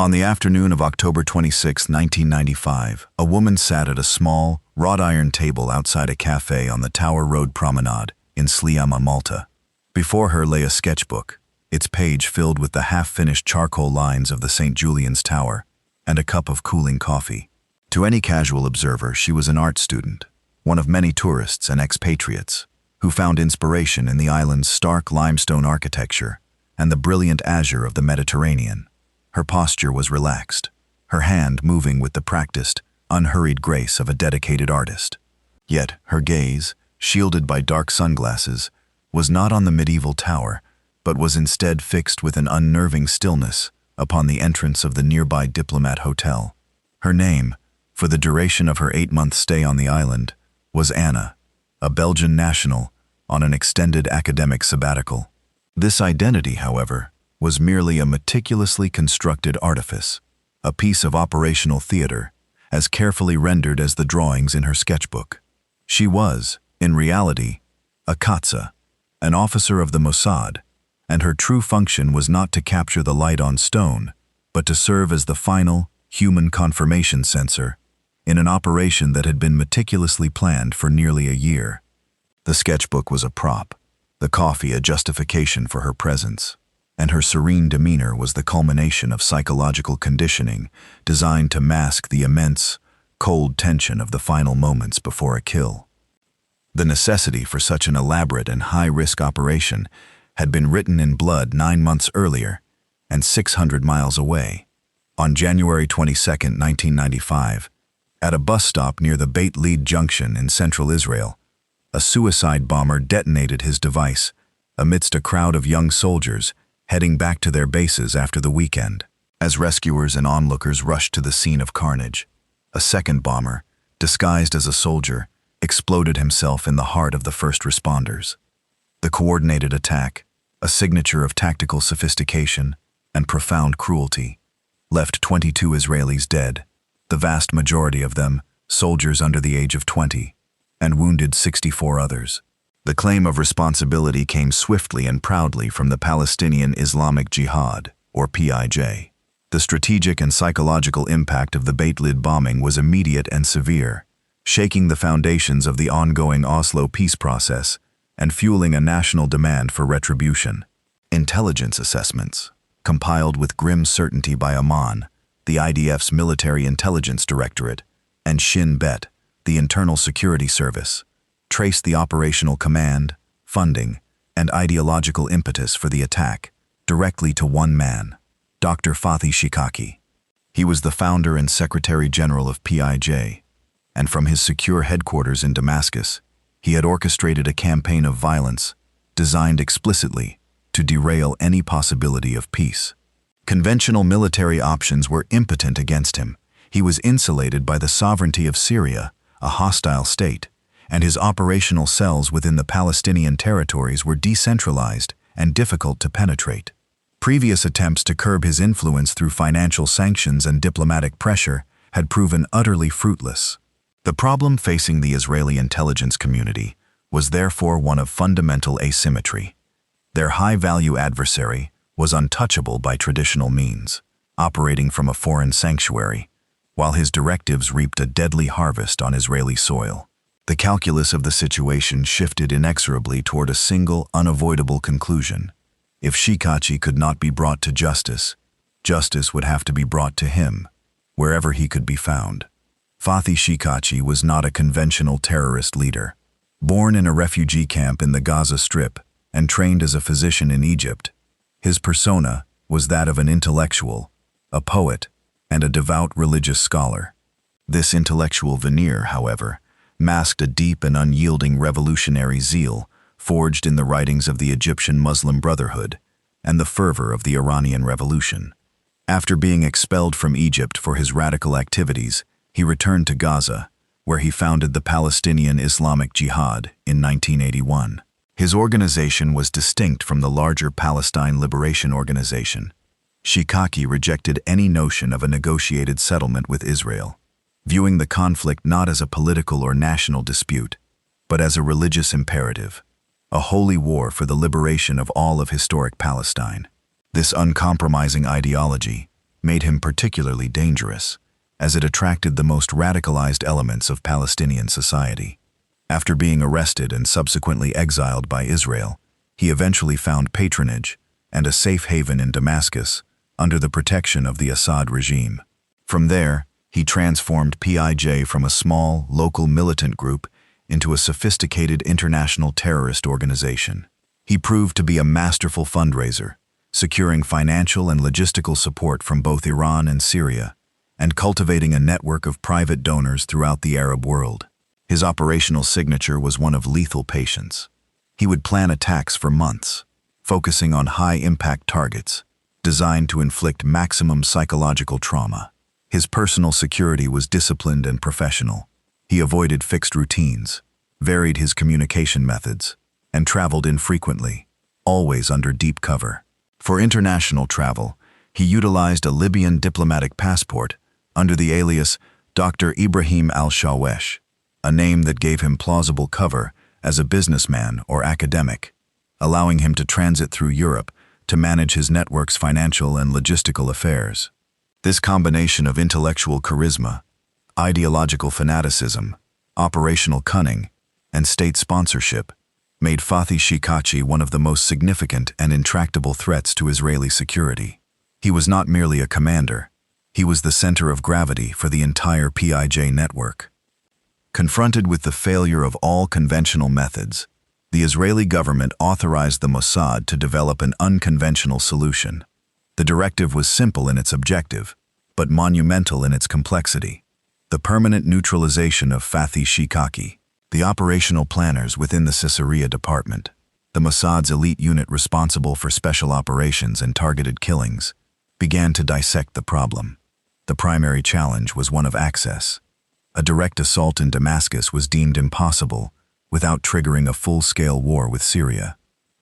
On the afternoon of October 26, 1995, a woman sat at a small, wrought-iron table outside a cafe on the Tower Road Promenade in Sliema, Malta. Before her lay a sketchbook, its page filled with the half-finished charcoal lines of the St. Julian's Tower, and a cup of cooling coffee. To any casual observer, she was an art student, one of many tourists and expatriates, who found inspiration in the island's stark limestone architecture and the brilliant azure of the Mediterranean. Her posture was relaxed, her hand moving with the practiced, unhurried grace of a dedicated artist. Yet her gaze, shielded by dark sunglasses, was not on the medieval tower, but was instead fixed with an unnerving stillness upon the entrance of the nearby Diplomat Hotel. Her name, for the duration of her 8-month stay on the island, was Anna, a Belgian national on an extended academic sabbatical. This identity, however, was merely a meticulously constructed artifice, a piece of operational theater, as carefully rendered as the drawings in her sketchbook. She was, in reality, a Katsa, an officer of the Mossad, and her true function was not to capture the light on stone, but to serve as the final, human confirmation sensor in an operation that had been meticulously planned for nearly a year. The sketchbook was a prop, the coffee a justification for her presence, and her serene demeanor was the culmination of psychological conditioning designed to mask the immense, cold tension of the final moments before a kill. The necessity for such an elaborate and high-risk operation had been written in blood 9 months earlier and 600 miles away. On January 22, 1995, at a bus stop near the Beit Lead Junction in central Israel, a suicide bomber detonated his device amidst a crowd of young soldiers heading back to their bases after the weekend. As rescuers and onlookers rushed to the scene of carnage, a second bomber, disguised as a soldier, exploded himself in the heart of the first responders. The coordinated attack, a signature of tactical sophistication and profound cruelty, left 22 Israelis dead, the vast majority of them soldiers under the age of 20, and wounded 64 others. The claim of responsibility came swiftly and proudly from the Palestinian Islamic Jihad, or PIJ. The strategic and psychological impact of the Beit Lead bombing was immediate and severe, shaking the foundations of the ongoing Oslo peace process and fueling a national demand for retribution. Intelligence assessments, compiled with grim certainty by Amman, the IDF's Military Intelligence Directorate, and Shin Bet, the Internal Security Service, traced the operational command, funding, and ideological impetus for the attack directly to one man, Dr. Fathi Shikaki. He was the founder and Secretary General of PIJ, and from his secure headquarters in Damascus, he had orchestrated a campaign of violence designed explicitly to derail any possibility of peace. Conventional military options were impotent against him. He was insulated by the sovereignty of Syria, a hostile state, and his operational cells within the Palestinian territories were decentralized and difficult to penetrate. Previous attempts to curb his influence through financial sanctions and diplomatic pressure had proven utterly fruitless. The problem facing the Israeli intelligence community was therefore one of fundamental asymmetry. Their high-value adversary was untouchable by traditional means, operating from a foreign sanctuary, while his directives reaped a deadly harvest on Israeli soil. The calculus of the situation shifted inexorably toward a single, unavoidable conclusion. If Shikaki could not be brought to justice, justice would have to be brought to him, wherever he could be found. Fathi Shikaki was not a conventional terrorist leader. Born in a refugee camp in the Gaza Strip and trained as a physician in Egypt, his persona was that of an intellectual, a poet, and a devout religious scholar. This intellectual veneer, however, masked a deep and unyielding revolutionary zeal forged in the writings of the Egyptian Muslim Brotherhood and the fervor of the Iranian Revolution. After being expelled from Egypt for his radical activities, he returned to Gaza, where he founded the Palestinian Islamic Jihad in 1981. His organization was distinct from the larger Palestine Liberation Organization. Shikaki rejected any notion of a negotiated settlement with Israel, viewing the conflict not as a political or national dispute, but as a religious imperative, a holy war for the liberation of all of historic Palestine. This uncompromising ideology, made him particularly dangerous, as it attracted the most radicalized elements of Palestinian society. After being arrested and subsequently exiled by Israel, he eventually found patronage and a safe haven in Damascus under the protection of the Assad regime. From there, he transformed PIJ from a small, local militant group into a sophisticated international terrorist organization. He proved to be a masterful fundraiser, securing financial and logistical support from both Iran and Syria, and cultivating a network of private donors throughout the Arab world. His operational signature was one of lethal patience. He would plan attacks for months, focusing on high-impact targets, designed to inflict maximum psychological trauma. His personal security was disciplined and professional. He avoided fixed routines, varied his communication methods, and traveled infrequently, always under deep cover. For international travel, he utilized a Libyan diplomatic passport under the alias Dr. Ibrahim al-Shawesh, a name that gave him plausible cover as a businessman or academic, allowing him to transit through Europe to manage his network's financial and logistical affairs. This combination of intellectual charisma, ideological fanaticism, operational cunning, and state sponsorship made Fathi Shikachi one of the most significant and intractable threats to Israeli security. He was not merely a commander, he was the center of gravity for the entire PIJ network. Confronted with the failure of all conventional methods, the Israeli government authorized the Mossad to develop an unconventional solution. The directive was simple in its objective, but monumental in its complexity: the permanent neutralization of Fathi Shikachi. The operational planners within the Caesarea department, the Mossad's elite unit responsible for special operations and targeted killings, began to dissect the problem. The primary challenge was one of access. A direct assault in Damascus was deemed impossible without triggering a full-scale war with Syria.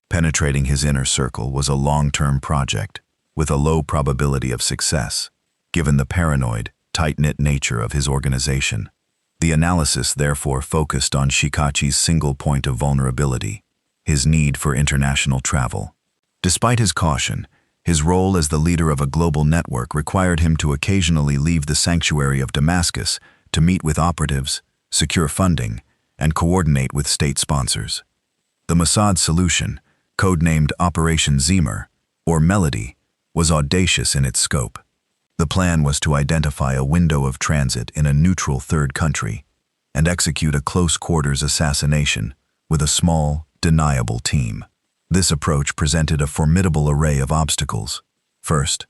Penetrating his inner circle was a long-term project with a low probability of success, given the paranoid, tight-knit nature of his organization. The analysis therefore focused on Shikachi's single point of vulnerability: his need for international travel. Despite his caution, his role as the leader of a global network required him to occasionally leave the sanctuary of Damascus to meet with operatives, secure funding, and coordinate with state sponsors. The Mossad solution, codenamed Operation Zimmer, or Melody, was audacious in its scope. The plan was to identify a window of transit in a neutral third country and execute a close-quarters assassination with a small, deniable team. This approach presented a formidable array of obstacles. First,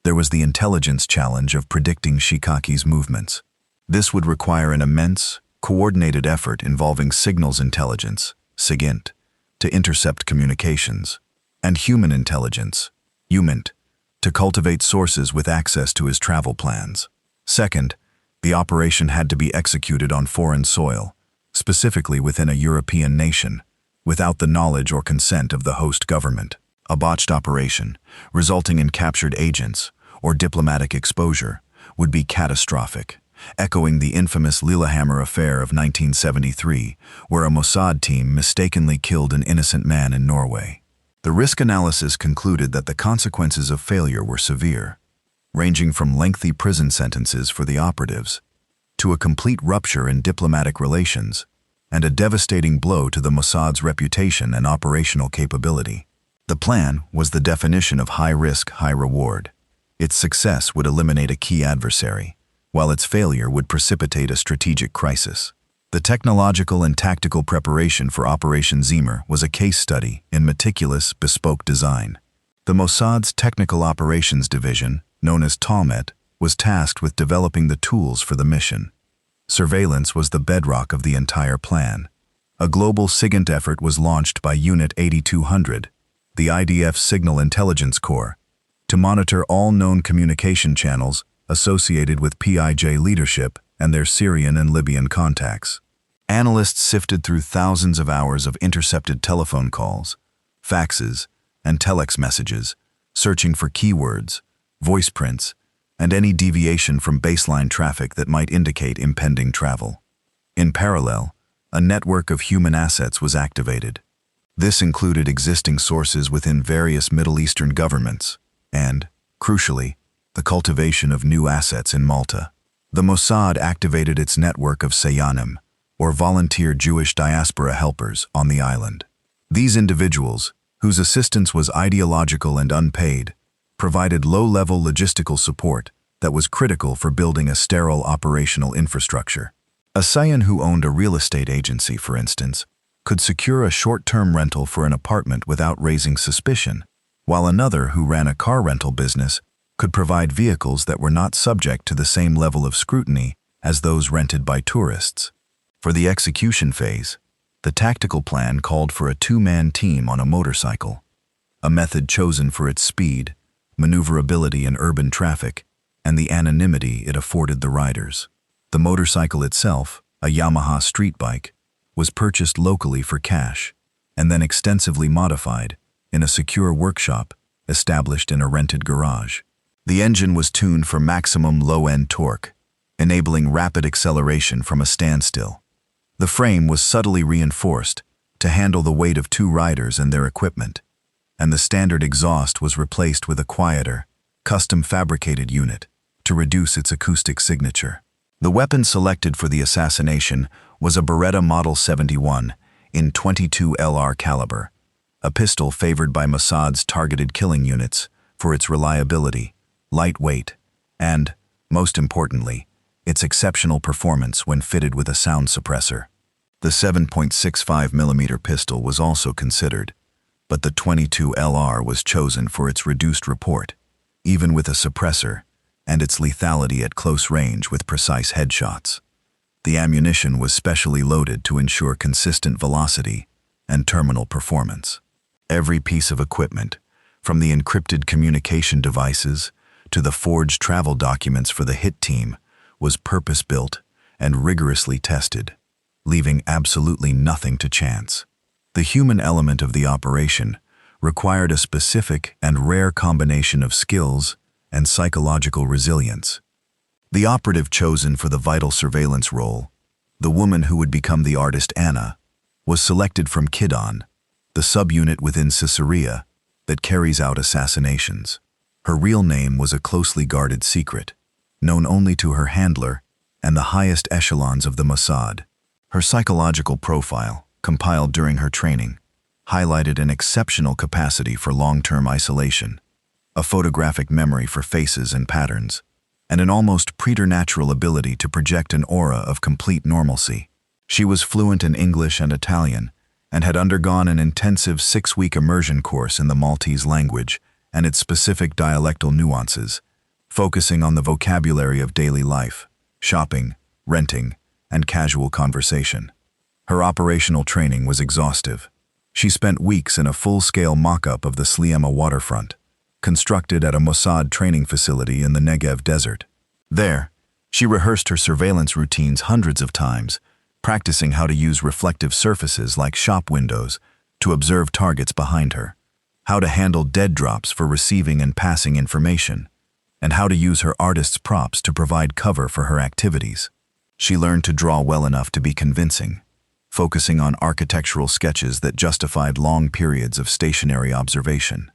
there was the intelligence challenge of predicting Shikachi's movements. This would require an immense, coordinated effort involving signals intelligence, SIGINT, to intercept communications, and human intelligence, HUMINT, to cultivate sources with access to his travel plans. Second, the operation had to be executed on foreign soil, specifically within a European nation, without the knowledge or consent of the host government. A botched operation, resulting in captured agents or diplomatic exposure, would be catastrophic, echoing the infamous Lillehammer affair of 1973, where a Mossad team mistakenly killed an innocent man in Norway. The risk analysis concluded that the consequences of failure were severe, ranging from lengthy prison sentences for the operatives to a complete rupture in diplomatic relations and a devastating blow to the Mossad's reputation and operational capability. The plan was the definition of high risk, high reward. Its success would eliminate a key adversary, while its failure would precipitate a strategic crisis. The technological and tactical preparation for Operation Zimmer was a case study in meticulous, bespoke design. The Mossad's Technical Operations Division, known as Talmet, was tasked with developing the tools for the mission. Surveillance was the bedrock of the entire plan. A global SIGINT effort was launched by Unit 8200, the IDF Signal Intelligence Corps, to monitor all known communication channels associated with PIJ leadership and their Syrian and Libyan contacts. Analysts sifted through thousands of hours of intercepted telephone calls, faxes, and telex messages, searching for keywords, voice prints, and any deviation from baseline traffic that might indicate impending travel. In parallel, a network of human assets was activated. This included existing sources within various Middle Eastern governments and, crucially, the cultivation of new assets in Malta. The Mossad activated its network of Sayanim, or volunteer Jewish diaspora helpers, on the island. These individuals, whose assistance was ideological and unpaid, provided low-level logistical support that was critical for building a sterile operational infrastructure. A Sayan who owned a real estate agency, for instance, could secure a short-term rental for an apartment without raising suspicion, while another who ran a car rental business could provide vehicles that were not subject to the same level of scrutiny as those rented by tourists. For the execution phase, the tactical plan called for a two-man team on a motorcycle, a method chosen for its speed, maneuverability in urban traffic, and the anonymity it afforded the riders. The motorcycle itself, a Yamaha street bike, was purchased locally for cash and then extensively modified in a secure workshop established in a rented garage. The engine was tuned for maximum low-end torque, enabling rapid acceleration from a standstill. The frame was subtly reinforced to handle the weight of two riders and their equipment, and the standard exhaust was replaced with a quieter, custom-fabricated unit to reduce its acoustic signature. The weapon selected for the assassination was a Beretta Model 71 in .22 LR caliber, a pistol favored by Mossad's targeted killing units for its reliability, lightweight, and, most importantly, its exceptional performance when fitted with a sound suppressor. The 7.65mm pistol was also considered, but the .22 LR was chosen for its reduced report, even with a suppressor, and its lethality at close range with precise headshots. The ammunition was specially loaded to ensure consistent velocity and terminal performance. Every piece of equipment, from the encrypted communication devices to the forged travel documents for the hit team, was purpose-built and rigorously tested, leaving absolutely nothing to chance. The human element of the operation required a specific and rare combination of skills and psychological resilience. The operative chosen for the vital surveillance role, the woman who would become the artist Anna, was selected from Kidon, the subunit within Caesarea that carries out assassinations. Her real name was a closely guarded secret, known only to her handler and the highest echelons of the Mossad. Her psychological profile, compiled during her training, highlighted an exceptional capacity for long-term isolation, a photographic memory for faces and patterns, and an almost preternatural ability to project an aura of complete normalcy. She was fluent in English and Italian, and had undergone an intensive 6-week immersion course in the Maltese language and its specific dialectal nuances, focusing on the vocabulary of daily life, shopping, renting, and casual conversation. Her operational training was exhaustive. She spent weeks in a full-scale mock-up of the Sliema waterfront, constructed at a Mossad training facility in the Negev desert. There, she rehearsed her surveillance routines hundreds of times, practicing how to use reflective surfaces like shop windows to observe targets behind her, how to handle dead drops for receiving and passing information, and how to use her artist's props to provide cover for her activities. She learned to draw well enough to be convincing, focusing on architectural sketches that justified long periods of stationary observation.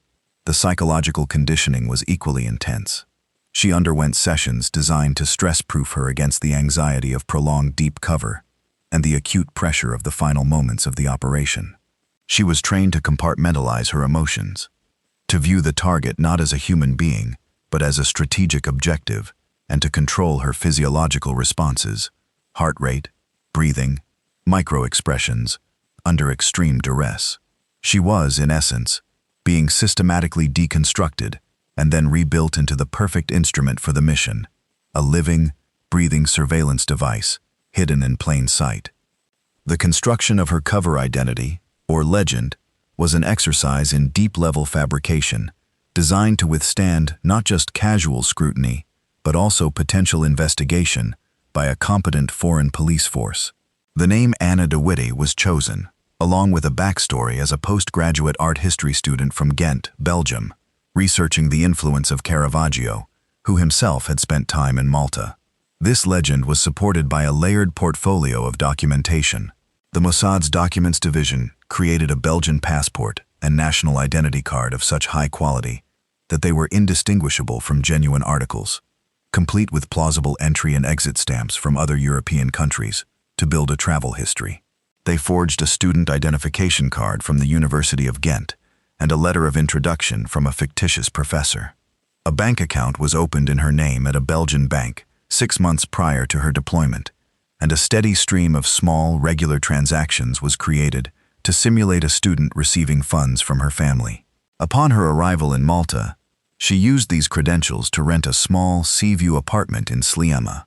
The psychological conditioning was equally intense. She underwent sessions designed to stress-proof her against the anxiety of prolonged deep cover and the acute pressure of the final moments of the operation. She was trained to compartmentalize her emotions, to view the target not as a human being, but as a strategic objective, and to control her physiological responses, heart rate, breathing, micro-expressions, under extreme duress. She was, in essence, being systematically deconstructed and then rebuilt into the perfect instrument for the mission, a living, breathing surveillance device hidden in plain sight. The construction of her cover identity, or legend, was an exercise in deep-level fabrication, designed to withstand not just casual scrutiny, but also potential investigation by a competent foreign police force. The name Anna de Witte was chosen, along with a backstory as a postgraduate art history student from Ghent, Belgium, researching the influence of Caravaggio, who himself had spent time in Malta. This legend was supported by a layered portfolio of documentation. The Mossad's Documents Division created a Belgian passport and national identity card of such high quality that they were indistinguishable from genuine articles, complete with plausible entry and exit stamps from other European countries to build a travel history. They forged a student identification card from the University of Ghent and a letter of introduction from a fictitious professor. A bank account was opened in her name at a Belgian bank 6 months prior to her deployment, and a steady stream of small, regular transactions was created to simulate a student receiving funds from her family. Upon her arrival in Malta, she used these credentials to rent a small sea-view apartment in Sliema.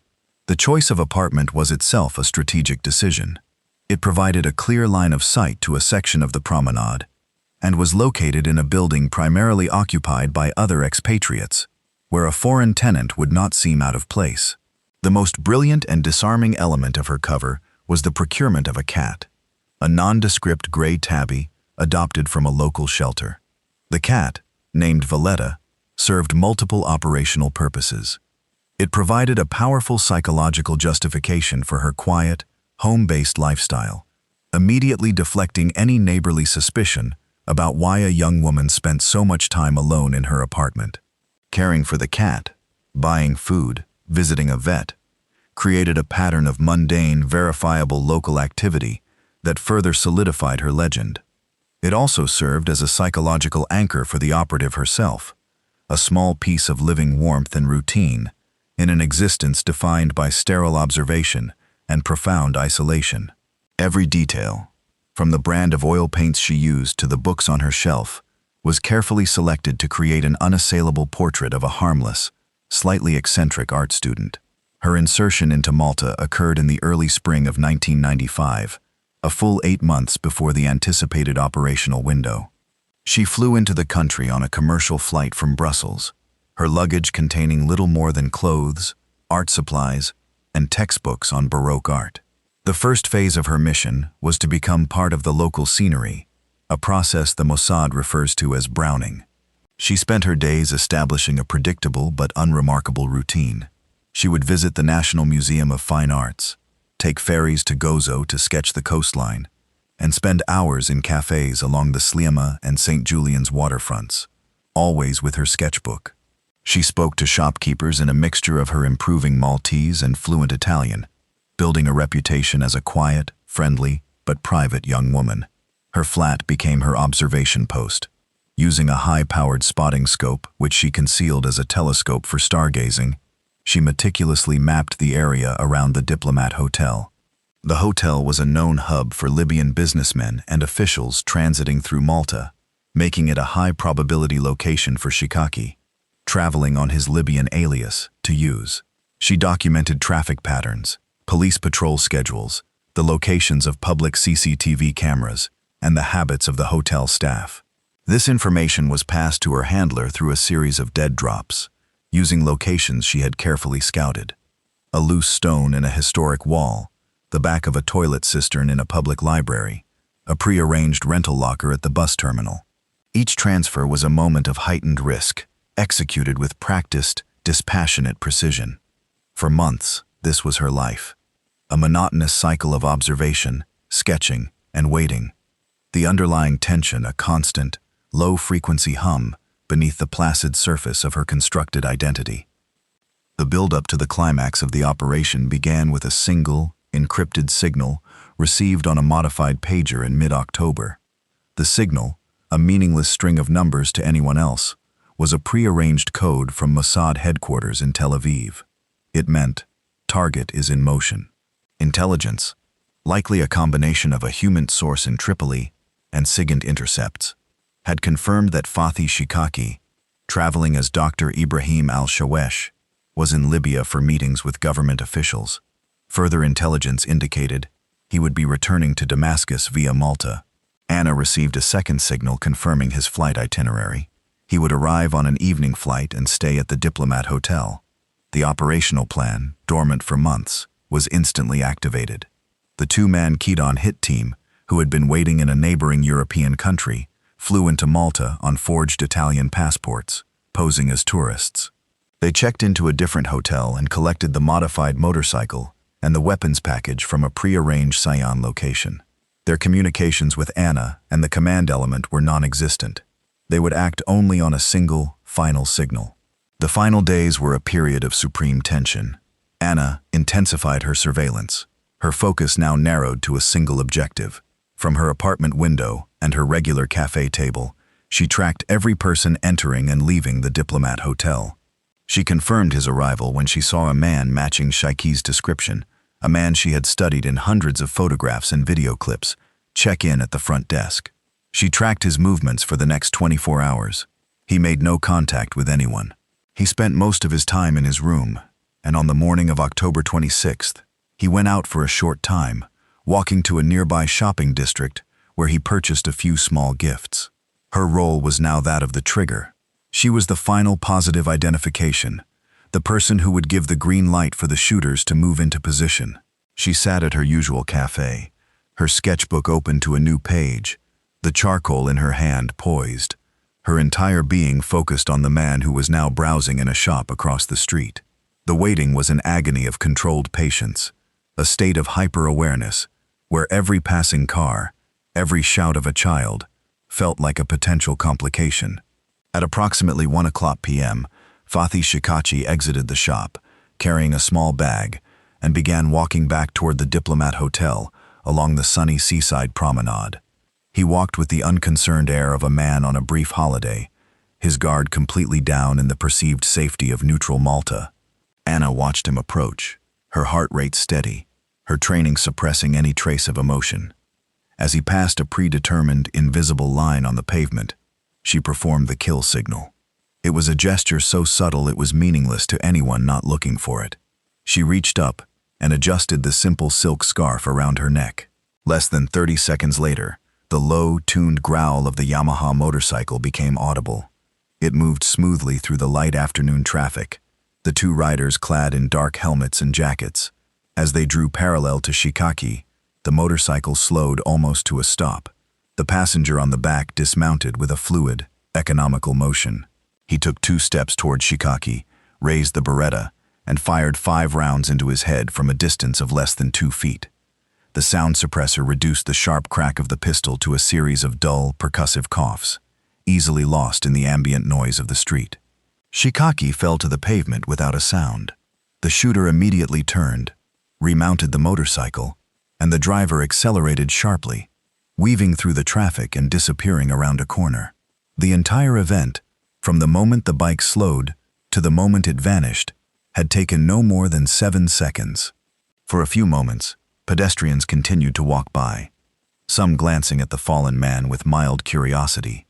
The choice of apartment was itself a strategic decision. It provided a clear line of sight to a section of the promenade and was located in a building primarily occupied by other expatriates, where a foreign tenant would not seem out of place. The most brilliant and disarming element of her cover was the procurement of a cat, a nondescript gray tabby adopted from a local shelter. The cat, named Valletta, served multiple operational purposes. It provided a powerful psychological justification for her quiet, home-based lifestyle, immediately deflecting any neighborly suspicion about why a young woman spent so much time alone in her apartment. Caring for the cat, buying food, visiting a vet, created a pattern of mundane, verifiable local activity that further solidified her legend. It also served as a psychological anchor for the operative herself, a small piece of living warmth and routine in an existence defined by sterile observation and profound isolation. Every detail, from the brand of oil paints she used to the books on her shelf, was carefully selected to create an unassailable portrait of a harmless, slightly eccentric art student. Her insertion into Malta occurred in the early spring of 1995, a full 8 months before the anticipated operational window. She flew into the country on a commercial flight from Brussels, her luggage containing little more than clothes, art supplies, and textbooks on Baroque art. The first phase of her mission was to become part of the local scenery, a process the Mossad refers to as browning. She spent her days establishing a predictable but unremarkable routine. She would visit the National Museum of Fine Arts, take ferries to Gozo to sketch the coastline, and spend hours in cafes along the Sliema and St. Julian's waterfronts, always with her sketchbook. She spoke to shopkeepers in a mixture of her improving Maltese and fluent Italian, building a reputation as a quiet, friendly, but private young woman. Her flat became her observation post. Using a high-powered spotting scope, which she concealed as a telescope for stargazing, she meticulously mapped the area around the Diplomat Hotel. The hotel was a known hub for Libyan businessmen and officials transiting through Malta, making it a high-probability location for Shikaki, traveling on his Libyan alias, to use. She documented traffic patterns, police patrol schedules, the locations of public CCTV cameras, and the habits of the hotel staff. This information was passed to her handler through a series of dead drops, using locations she had carefully scouted. A loose stone in a historic wall, the back of a toilet cistern in a public library, a pre-arranged rental locker at the bus terminal. Each transfer was a moment of heightened risk, executed with practiced, dispassionate precision. For months, this was her life. A monotonous cycle of observation, sketching, and waiting. The underlying tension a constant, low-frequency hum beneath the placid surface of her constructed identity. The build-up to the climax of the operation began with a single, encrypted signal received on a modified pager in mid-October. The signal, a meaningless string of numbers to anyone else, was a pre-arranged code from Mossad headquarters in Tel Aviv. It meant, "Target is in motion." Intelligence, likely a combination of a human source in Tripoli and SIGINT intercepts, had confirmed that Fathi Shikaki, traveling as Dr. Ibrahim al-Shawesh, was in Libya for meetings with government officials. Further intelligence indicated he would be returning to Damascus via Malta. Anna received a second signal confirming his flight itinerary. He would arrive on an evening flight and stay at the Diplomat Hotel. The operational plan, dormant for months, was instantly activated. The two-man Kidon hit team, who had been waiting in a neighboring European country, flew into Malta on forged Italian passports, posing as tourists. They checked into a different hotel and collected the modified motorcycle and the weapons package from a pre-arranged Sion location. Their communications with Anna and the command element were non-existent. They would act only on a single, final signal. The final days were a period of supreme tension. Anna intensified her surveillance, her focus now narrowed to a single objective. From her apartment window and her regular cafe table, she tracked every person entering and leaving the Diplomat Hotel. She confirmed his arrival when she saw a man matching Shaiki's description, a man she had studied in hundreds of photographs and video clips, check in at the front desk. She tracked his movements for the next 24 hours. He made no contact with anyone. He spent most of his time in his room, and on the morning of October 26th, he went out for a short time, walking to a nearby shopping district where he purchased a few small gifts. Her role was now that of the trigger. She was the final positive identification, the person who would give the green light for the shooters to move into position. She sat at her usual cafe, her sketchbook open to a new page, the charcoal in her hand poised, her entire being focused on the man who was now browsing in a shop across the street. The waiting was an agony of controlled patience, a state of hyper-awareness, where every passing car, every shout of a child, felt like a potential complication. At approximately 1:00 p.m., Fatih Shikachi exited the shop, carrying a small bag, and began walking back toward the Diplomat Hotel along the sunny seaside promenade. He walked with the unconcerned air of a man on a brief holiday, his guard completely down in the perceived safety of neutral Malta. Anna watched him approach, her heart rate steady, her training suppressing any trace of emotion. As he passed a predetermined, invisible line on the pavement, she performed the kill signal. It was a gesture so subtle it was meaningless to anyone not looking for it. She reached up and adjusted the simple silk scarf around her neck. Less than 30 seconds later, the low, tuned growl of the Yamaha motorcycle became audible. It moved smoothly through the light afternoon traffic, the two riders clad in dark helmets and jackets. As they drew parallel to Shikaki, the motorcycle slowed almost to a stop. The passenger on the back dismounted with a fluid, economical motion. He took 2 steps toward Shikaki, raised the Beretta, and fired 5 rounds into his head from a distance of less than 2 feet. The sound suppressor reduced the sharp crack of the pistol to a series of dull, percussive coughs, easily lost in the ambient noise of the street. Shikaki fell to the pavement without a sound. The shooter immediately turned, remounted the motorcycle, and the driver accelerated sharply, weaving through the traffic and disappearing around a corner. The entire event, from the moment the bike slowed to the moment it vanished, had taken no more than 7 seconds. For a few moments, pedestrians continued to walk by, some glancing at the fallen man with mild curiosity,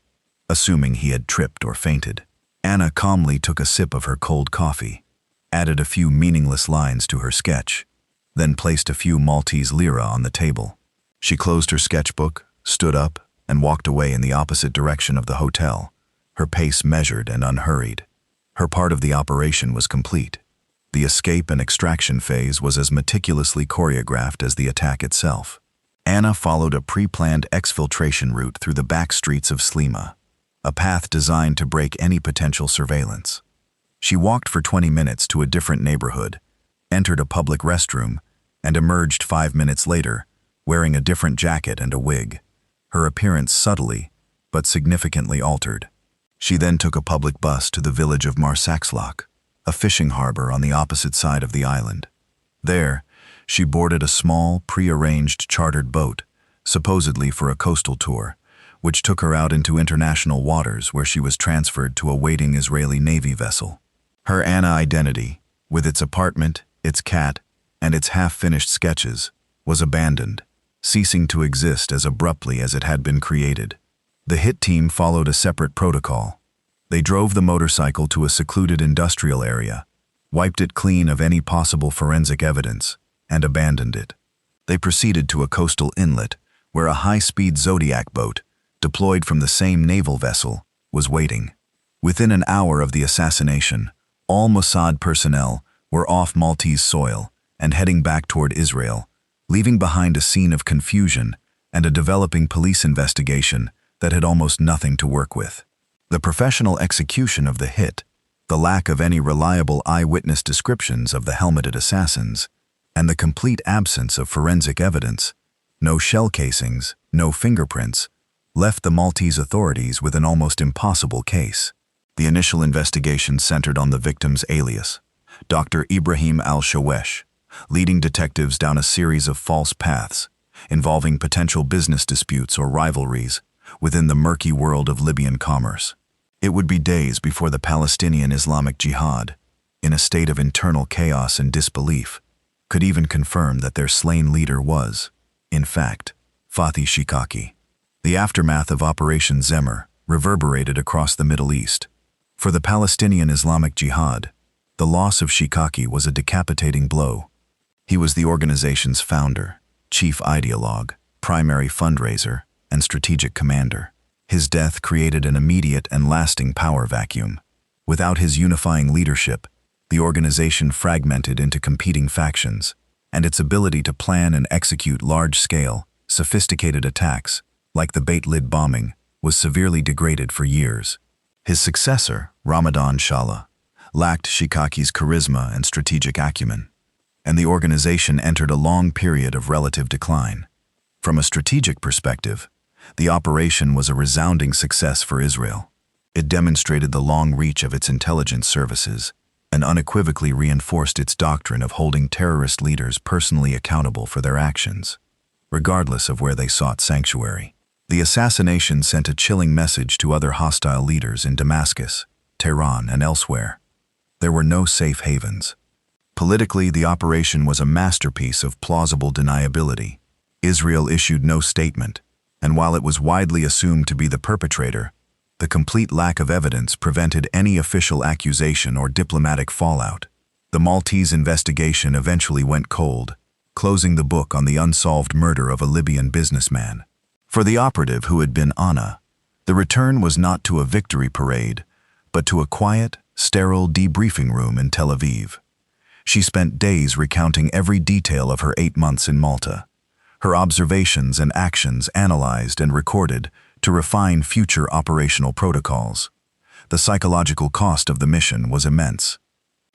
assuming he had tripped or fainted. Anna calmly took a sip of her cold coffee, added a few meaningless lines to her sketch, then placed a few Maltese lira on the table. She closed her sketchbook, stood up, and walked away in the opposite direction of the hotel, her pace measured and unhurried. Her part of the operation was complete. The escape and extraction phase was as meticulously choreographed as the attack itself. Anna followed a pre-planned exfiltration route through the back streets of Slima, a path designed to break any potential surveillance. She walked for 20 minutes to a different neighborhood, entered a public restroom, and emerged 5 minutes later, wearing a different jacket and a wig, her appearance subtly but significantly altered. She then took a public bus to the village of Marsaxlok, a fishing harbor on the opposite side of the island. There, she boarded a small, pre-arranged chartered boat, supposedly for a coastal tour, which took her out into international waters where she was transferred to a waiting Israeli Navy vessel. Her Anna identity, with its apartment, its cat, and its half-finished sketches, was abandoned, ceasing to exist as abruptly as it had been created. The hit team followed a separate protocol. They drove the motorcycle to a secluded industrial area, wiped it clean of any possible forensic evidence, and abandoned it. They proceeded to a coastal inlet where a high-speed Zodiac boat, deployed from the same naval vessel, was waiting. Within an hour of the assassination, all Mossad personnel were off Maltese soil and heading back toward Israel, leaving behind a scene of confusion and a developing police investigation that had almost nothing to work with. The professional execution of the hit, the lack of any reliable eyewitness descriptions of the helmeted assassins, and the complete absence of forensic evidence, no shell casings, no fingerprints, left the Maltese authorities with an almost impossible case. The initial investigation centered on the victim's alias, Dr. Ibrahim al-Shawesh, leading detectives down a series of false paths involving potential business disputes or rivalries within the murky world of Libyan commerce. It would be days before the Palestinian Islamic Jihad, in a state of internal chaos and disbelief, could even confirm that their slain leader was, in fact, Fathi Shikaki. The aftermath of Operation Zemmer reverberated across the Middle East. For the Palestinian Islamic Jihad, the loss of Shikaki was a decapitating blow. He was the organization's founder, chief ideologue, primary fundraiser, and strategic commander. His death created an immediate and lasting power vacuum. Without his unifying leadership, the organization fragmented into competing factions, and its ability to plan and execute large-scale, sophisticated attacks, like the Beit Lid bombing, was severely degraded for years. His successor, Ramadan Shallah, lacked Shikaki's charisma and strategic acumen, and the organization entered a long period of relative decline. From a strategic perspective, the operation was a resounding success for Israel. It demonstrated the long reach of its intelligence services and unequivocally reinforced its doctrine of holding terrorist leaders personally accountable for their actions, regardless of where they sought sanctuary. The assassination sent a chilling message to other hostile leaders in Damascus, Tehran, and elsewhere. There were no safe havens. Politically, the operation was a masterpiece of plausible deniability. Israel issued no statement, and while it was widely assumed to be the perpetrator, the complete lack of evidence prevented any official accusation or diplomatic fallout. The Maltese investigation eventually went cold, closing the book on the unsolved murder of a Libyan businessman. For the operative who had been Anna, the return was not to a victory parade, but to a quiet, sterile debriefing room in Tel Aviv. She spent days recounting every detail of her 8 months in Malta, her observations and actions analyzed and recorded to refine future operational protocols. The psychological cost of the mission was immense.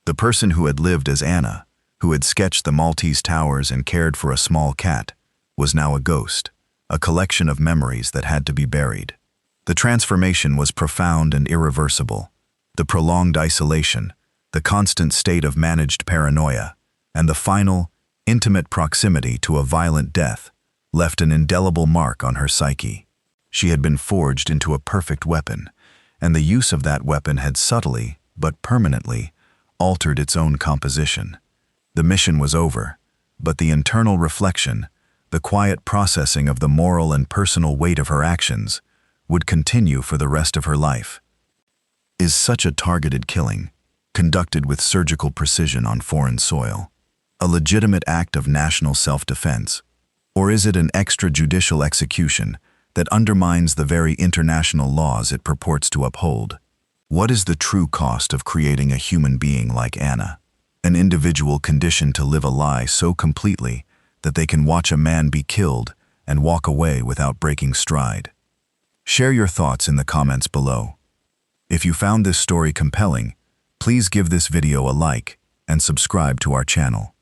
The person who had lived as Anna, who had sketched the Maltese towers and cared for a small cat, was now a ghost, a collection of memories that had to be buried. The transformation was profound and irreversible. The prolonged isolation, the constant state of managed paranoia, and the final, intimate proximity to a violent death left an indelible mark on her psyche. She had been forged into a perfect weapon, and the use of that weapon had subtly, but permanently, altered its own composition. The mission was over, but the internal reflection, the quiet processing of the moral and personal weight of her actions, would continue for the rest of her life. Is such a targeted killing, conducted with surgical precision on foreign soil, a legitimate act of national self-defense, or is it an extrajudicial execution that undermines the very international laws it purports to uphold? What is the true cost of creating a human being like Anna, an individual conditioned to live a lie so completely that they can watch a man be killed and walk away without breaking stride? Share your thoughts in the comments below. If you found this story compelling, please give this video a like and subscribe to our channel.